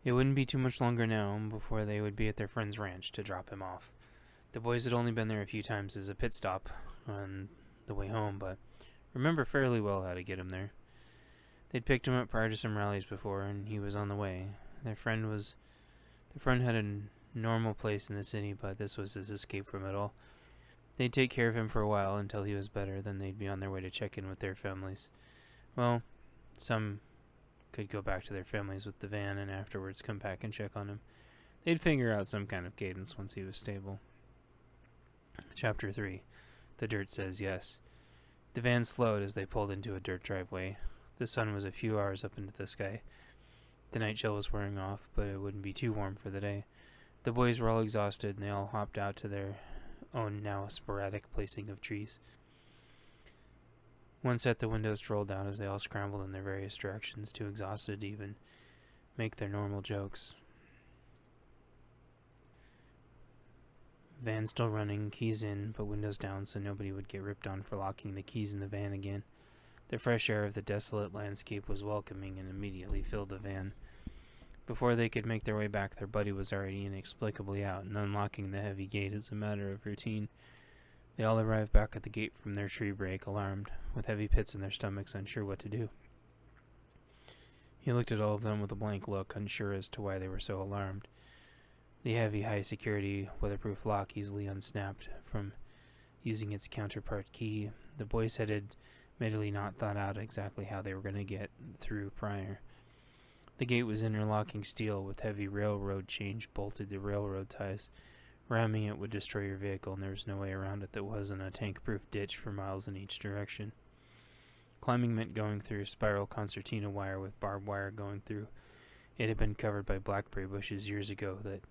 It wouldn't be too much longer now before they would be at their friend's ranch to drop him off. The boys had only been there a few times as a pit stop on the way home, but remember fairly well how to get him there. They'd picked him up prior to some rallies before, and he was on the way. Their friend had a normal place in the city, but this was his escape from it all. They'd take care of him for a while until he was better, then they'd be on their way to check in with their families. Well, some could go back to their families with the van and afterwards come back and check on him. They'd figure out some kind of cadence once he was stable. Chapter 3. The Dirt Says Yes. The van slowed as they pulled into a dirt driveway. The sun was a few hours up into the sky. The night chill was wearing off, but it wouldn't be too warm for the day. The boys were all exhausted, and they all hopped out to their own now sporadic placing of trees. One set the windows rolled down as they all scrambled in their various directions, too exhausted to even make their normal jokes. Van still running, keys in, but windows down so nobody would get ripped on for locking the keys in the van again. The fresh air of the desolate landscape was welcoming and immediately filled the van. Before they could make their way back, their buddy was already inexplicably out and unlocking the heavy gate as a matter of routine. They all arrived back at the gate from their tree break, alarmed, with heavy pits in their stomachs, unsure what to do. He looked at all of them with a blank look, unsure as to why they were so alarmed. The heavy, high-security, weatherproof lock easily unsnapped from using its counterpart key. The boys had admittedly not thought out exactly how they were going to get through prior. The gate was interlocking steel with heavy railroad chains bolted to railroad ties. Ramming it would destroy your vehicle, and there was no way around it that wasn't a tank-proof ditch for miles in each direction. Climbing meant going through a spiral concertina wire with barbed wire going through. It had been covered by blackberry bushes years ago that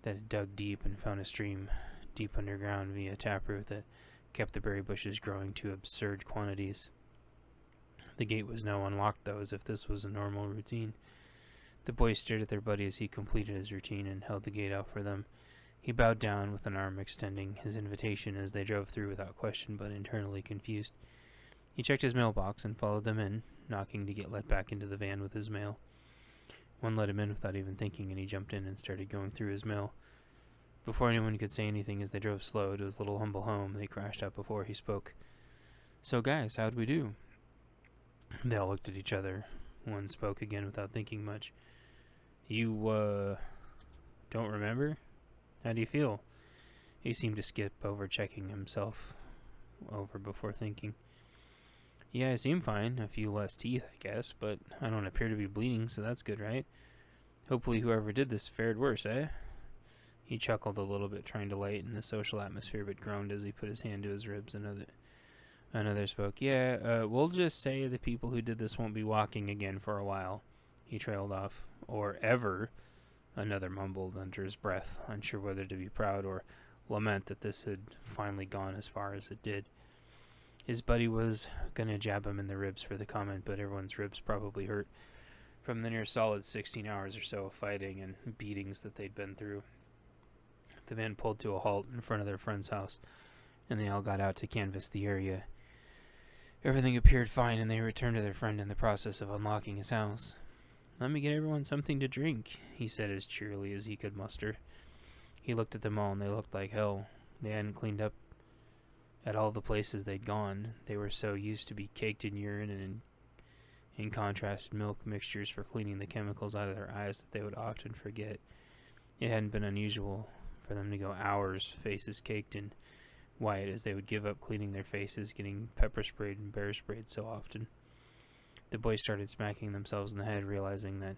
had dug deep and found a stream deep underground via taproot that kept the berry bushes growing to absurd quantities. The gate was now unlocked, though, as if this was a normal routine. The boy stared at their buddy as he completed his routine and held the gate out for them. He bowed down with an arm extending his invitation as they drove through without question, but internally confused. He checked his mailbox and followed them in, knocking to get let back into the van with his mail. One let him in without even thinking, and he jumped in and started going through his mail. Before anyone could say anything as they drove slow to his little humble home, they crashed out before he spoke. "So guys, how'd we do?" They all looked at each other. One spoke again without thinking much. "You, don't remember? How do you feel?" He seemed to skip over checking himself over before thinking. "Yeah, I seem fine. A few less teeth, I guess, but I don't appear to be bleeding, so that's good, right? Hopefully whoever did this fared worse, eh?" He chuckled a little bit, trying to lighten the social atmosphere, but groaned as he put his hand to his ribs. Another spoke. "Yeah, we'll just say the people who did this won't be walking again for a while." He trailed off. "Or ever," another mumbled under his breath, unsure whether to be proud or lament that this had finally gone as far as it did. His buddy was gonna jab him in the ribs for the comment, but everyone's ribs probably hurt from the near solid 16 hours or so of fighting and beatings that they'd been through. The van pulled to a halt in front of their friend's house, and they all got out to canvass the area. Everything appeared fine, and they returned to their friend in the process of unlocking his house. "Let me get everyone something to drink," he said as cheerily as he could muster. He looked at them all, and they looked like hell. They hadn't cleaned up at all the places they'd gone. They were so used to be caked in urine and in contrast milk mixtures for cleaning the chemicals out of their eyes that they would often forget. It hadn't been unusual for them to go hours, faces caked in white, as they would give up cleaning their faces, getting pepper sprayed and bear sprayed so often. The boys started smacking themselves in the head, realizing that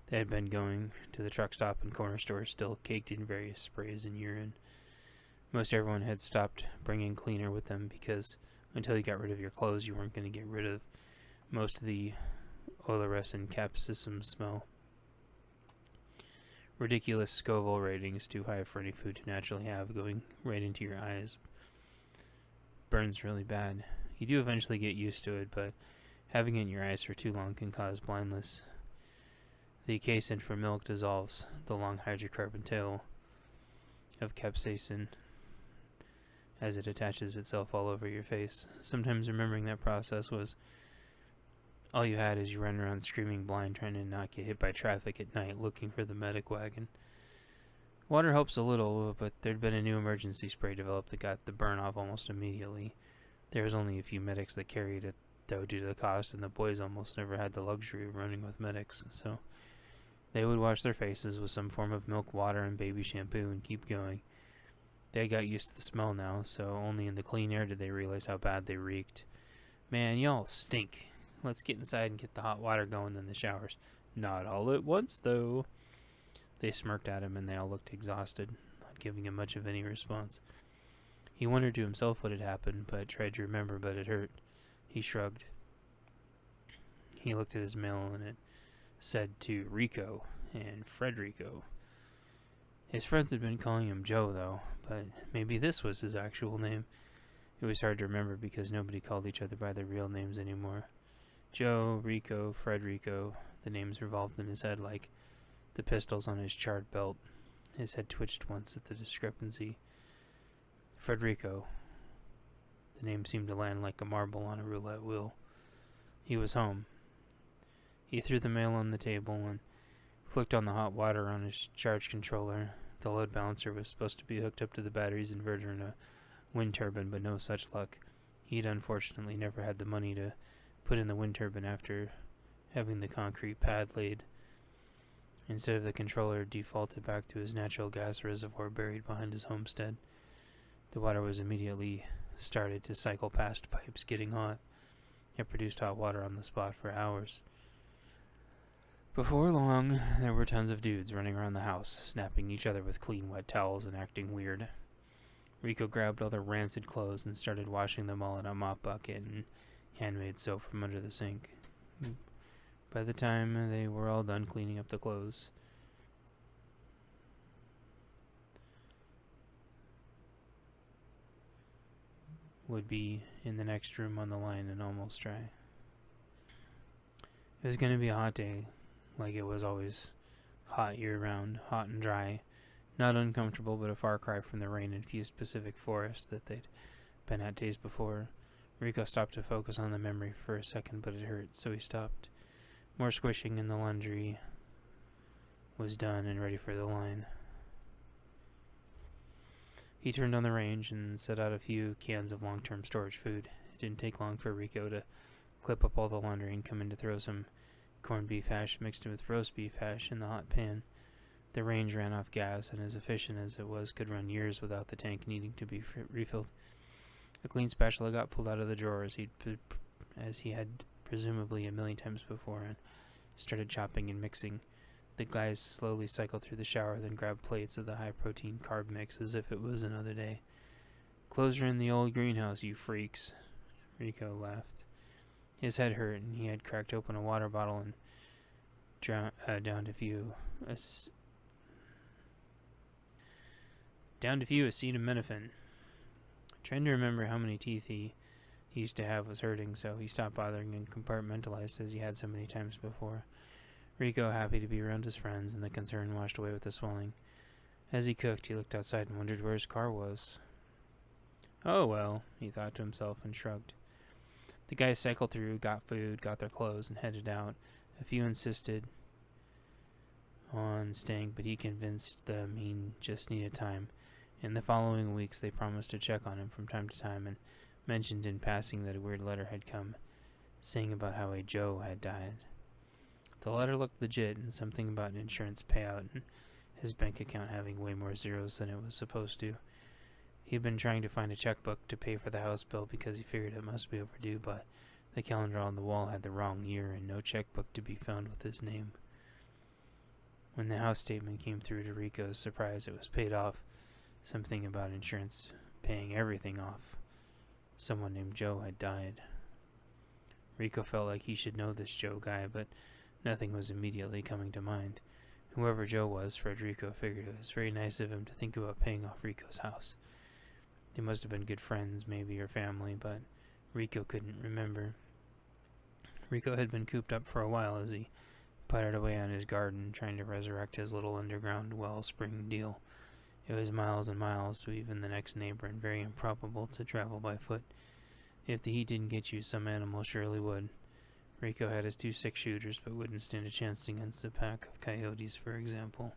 they had been going to the truck stop and corner store still caked in various sprays and urine. Most everyone had stopped bringing cleaner with them because until you got rid of your clothes, you weren't going to get rid of most of the odorous and capsicum smell. Ridiculous Scoville ratings, too high for any food to naturally have, going right into your eyes. Burns really bad. You do eventually get used to it, but having it in your eyes for too long can cause blindness. The casein for milk dissolves the long hydrocarbon tail of capsaicin as it attaches itself all over your face. Sometimes remembering that process was All you had is you run around screaming blind trying to not get hit by traffic at night looking for the medic wagon. Water helps a little, but there'd been a new emergency spray developed that got the burn off almost immediately. There was only a few medics that carried it, though, due to the cost, and the boys almost never had the luxury of running with medics, so they would wash their faces with some form of milk, water, and baby shampoo and keep going. They got used to the smell now, so only in the clean air did they realize how bad they reeked. Man, y'all stink. Let's get inside and get the hot water going in the showers. Not all at once, though. They smirked at him, and they all looked exhausted, not giving him much of any response. He wondered to himself what had happened, but tried to remember, but it hurt. He shrugged. He looked at his mail, and it said to Rico and Frederico. His friends had been calling him Joe, though, but maybe this was his actual name. It was hard to remember because nobody called each other by their real names anymore. Joe, Rico, Frederico, the names revolved in his head like the pistols on his charred belt. His head twitched once at the discrepancy. Frederico. The name seemed to land like a marble on a roulette wheel. He was home. He threw the mail on the table and flicked on the hot water on his charge controller. The load balancer was supposed to be hooked up to the battery's inverter in a wind turbine, but no such luck. He'd unfortunately never had the money to put in the wind turbine after having the concrete pad laid. Instead of the controller defaulted back to his natural gas reservoir buried behind his homestead. The water was immediately started to cycle past pipes getting hot. It produced hot water on the spot for hours. Before long, there were tons of dudes running around the house, snapping each other with clean wet towels and acting weird. Rico grabbed all their rancid clothes and started washing them all in a mop bucket and handmade soap from under the sink. By the time they were all done cleaning up the clothes, would be in the next room on the line and almost dry. It was going to be a hot day, like it was always hot year-round, hot and dry. Not uncomfortable, but a far cry from the rain-infused Pacific forest that they'd been at days before. Rico stopped to focus on the memory for a second, but it hurt, so he stopped. More squishing and the laundry was done and ready for the line. He turned on the range and set out a few cans of long-term storage food. It didn't take long for Rico to clip up all the laundry and come in to throw some corned beef hash mixed with roast beef hash in the hot pan. The range ran off gas, and as efficient as it was, could run years without the tank needing to be refilled. A clean spatula got pulled out of the drawer as he had presumably a million times before, and started chopping and mixing. The guys slowly cycled through the shower, then grabbed plates of the high-protein carb mix as if it was another day. "Clothes are in the old greenhouse, you freaks," Rico laughed. His head hurt, and he had cracked open a water bottle and downed a few acetaminophen. Trying to remember how many teeth he used to have was hurting, so he stopped bothering and compartmentalized as he had so many times before. Rico happy to be around his friends, and the concern washed away with the swelling. As he cooked, he looked outside and wondered where his car was. Oh well, he thought to himself and shrugged. The guys cycled through, got food, got their clothes, and headed out. A few insisted on staying, but he convinced them he just needed time. In the following weeks, they promised to check on him from time to time and mentioned in passing that a weird letter had come, saying about how a Joe had died. The letter looked legit, and something about an insurance payout and his bank account having way more zeros than it was supposed to. He had been trying to find a checkbook to pay for the house bill because he figured it must be overdue, but the calendar on the wall had the wrong year and no checkbook to be found with his name. When the house statement came through to Rico's surprise, it was paid off. Something about insurance paying everything off. Someone named Joe had died. Rico felt like he should know this Joe guy, but nothing was immediately coming to mind. Whoever Joe was, Frederico figured it was very nice of him to think about paying off Rico's house. They must have been good friends, maybe, or family, but Rico couldn't remember. Rico had been cooped up for a while as he puttered away on his garden, trying to resurrect his little underground wellspring deal. It was miles and miles to even the next neighbor, and very improbable to travel by foot. If the heat didn't get you, some animal surely would. Rico had his 2 6-shooters, but wouldn't stand a chance against a pack of coyotes, for example.